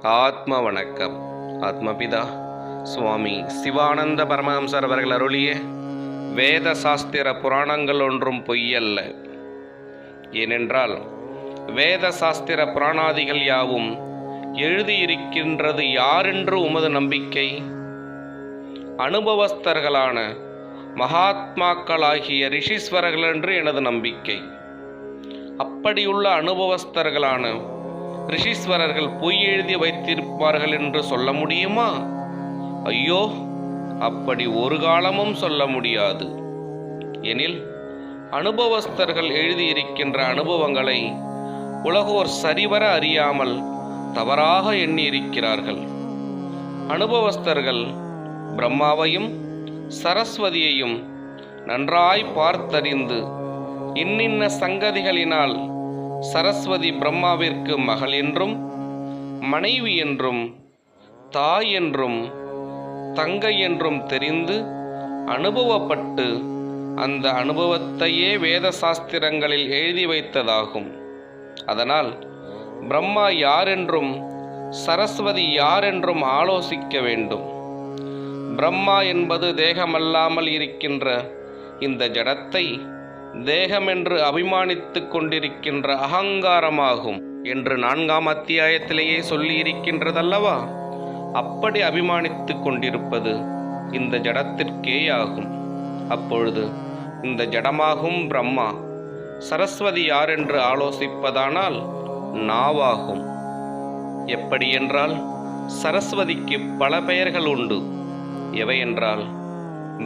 ஆத்ம வணக்கம். ஆத்மபிதா சுவாமி சிவானந்த பரமஹம்சர் அவர்கள் அருளிய வேத சாஸ்திர புராணங்கள் ஒன்றும் பொய்யல்ல. ஏனென்றால் வேத சாஸ்திர புராணாதிகள் யாவும் எழுதியிருக்கின்றது யாரென்று உமது நம்பிக்கை? அனுபவஸ்தர்களான மகாத்மாக்களாகிய ரிஷீஸ்வரர்கள் என்று எனது நம்பிக்கை. அப்படியுள்ள அனுபவஸ்தர்களான ரிஷீஸ்வரர்கள் பொய் எழுதி வைத்திருப்பார்கள் என்று சொல்ல முடியுமா? ஐயோ, அப்படி ஒரு காலமும் சொல்ல முடியாது. எனில் அனுபவஸ்தர்கள் எழுதியிருக்கின்ற அனுபவங்களை உலகோர் சரிவர அறியாமல் தவறாக எண்ணியிருக்கிறார்கள். அனுபவஸ்தர்கள் பிரம்மாவையும் சரஸ்வதியையும் நன்றாய் பார்த்தறிந்து இன்னின்ன சங்கதிகளினால் சரஸ்வதி பிரம்மாவிற்கு மகள் என்றும், மனைவி என்றும், தாய் என்றும், தங்கை என்றும் தெரிந்து அனுபவப்பட்டு அந்த அனுபவத்தையே வேத சாஸ்திரங்களில் எழுதி வைத்ததாகும். அதனால் பிரம்மா யாரென்றும் சரஸ்வதி யாரென்றும் ஆலோசிக்க வேண்டும். பிரம்மா என்பது தேகமல்லாமல் இருக்கின்ற இந்த ஜடத்தை தேகமென்று அபிமானித்து கொண்டிருக்கின்ற அகங்காரமாகும் என்று 4ஆம் அத்தியாயத்திலேயே சொல்லியிருக்கின்றதல்லவா? அப்படி அபிமானித்து கொண்டிருப்பது இந்த ஜடத்திற்கே ஆகும். அப்பொழுது இந்த ஜடமாகும் பிரம்மா சரஸ்வதி யாரென்று ஆலோசிப்பதானால் நாவாகும். எப்படி என்றால் சரஸ்வதிக்கு பல பெயர்கள் உண்டு. எவையென்றால்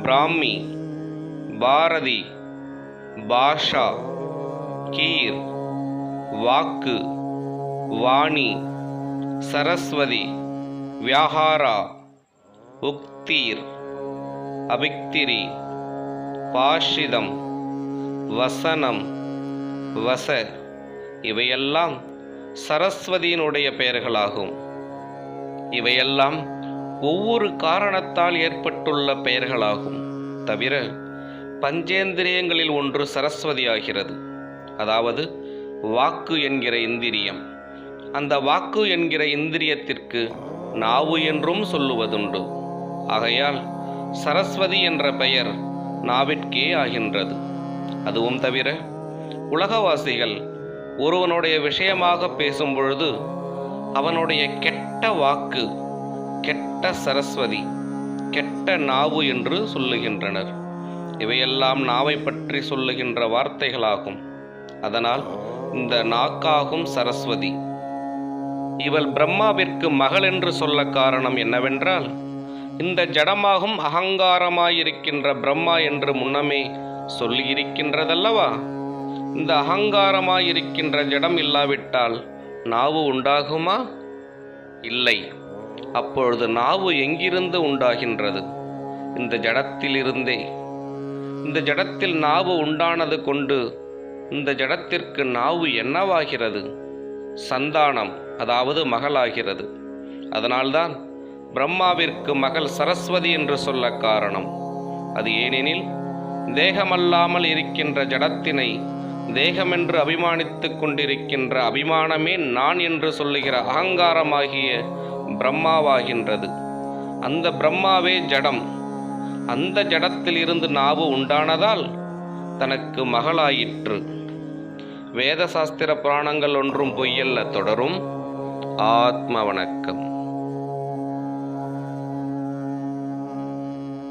பிராமி, பாரதி, பாஷா, கீர், வாக்கு, வாணி, சரஸ்வதி, வியாகாரா, உக்தீர், அபிக்திரி, பாஷிதம், வசனம், வச, இவையெல்லாம் சரஸ்வதியினுடைய பெயர்களாகும். இவையெல்லாம் ஒவ்வொரு காரணத்தால் ஏற்பட்டுள்ள பெயர்களாகும். தவிர பஞ்சேந்திரியங்களில் ஒன்று சரஸ்வதி ஆகிறது. அதாவது வாக்கு என்கிற இந்திரியம். அந்த வாக்கு என்கிற இந்திரியத்திற்கு நாவு என்றும் சொல்லுவதுண்டு. ஆகையால் சரஸ்வதி என்ற பெயர் நாவிற்கே ஆகின்றது. அதுவும் தவிர உலகவாசிகள் ஒருவனுடைய விஷயமாக பேசும் பொழுது அவனுடைய கெட்ட வாக்கு, கெட்ட சரஸ்வதி, கெட்ட நாவு என்று சொல்லுகின்றனர். இவையெல்லாம் நாவை பற்றி சொல்லுகின்ற வார்த்தைகளாகும். அதனால் இந்த நாக்காகும் சரஸ்வதி. இவள் பிரம்மாவிற்கு மகள் என்று சொல்ல காரணம் என்னவென்றால், இந்த ஜடமாகும் அகங்காரமாயிருக்கின்ற பிரம்மா என்று முன்னமே சொல்லியிருக்கின்றதல்லவா? இந்த அகங்காரமாயிருக்கின்ற ஜடம் இல்லாவிட்டால் நாவு உண்டாகுமா? இல்லை. அப்பொழுது நாவு எங்கிருந்து உண்டாகின்றது? இந்த ஜடத்திலிருந்தே. இந்த ஜடத்தில் நாவு உண்டானது கொண்டு இந்த ஜடத்திற்கு நாவு என்னவாகிறது? சந்தானம், அதாவது மகளாகிறது. அதனால்தான் பிரம்மாவிற்கு மகள் சரஸ்வதி என்று சொல்ல காரணம். அது ஏனெனில் தேகமல்லாமல் இருக்கின்ற ஜடத்தினை தேகமென்று அபிமானித்து கொண்டிருக்கின்ற அபிமானமே நான் என்று சொல்லுகிற அகங்காரமாகிய பிரம்மாவாகின்றது. அந்த பிரம்மாவே ஜடம். அந்த ஜடத்தில் இருந்து நாவு உண்டானதால் தனக்கு மகளாயிற்று. வேத சாஸ்திர புராணங்கள் ஒன்றும் பொய்யல்ல. தொடரும். ஆத்ம வணக்கம்.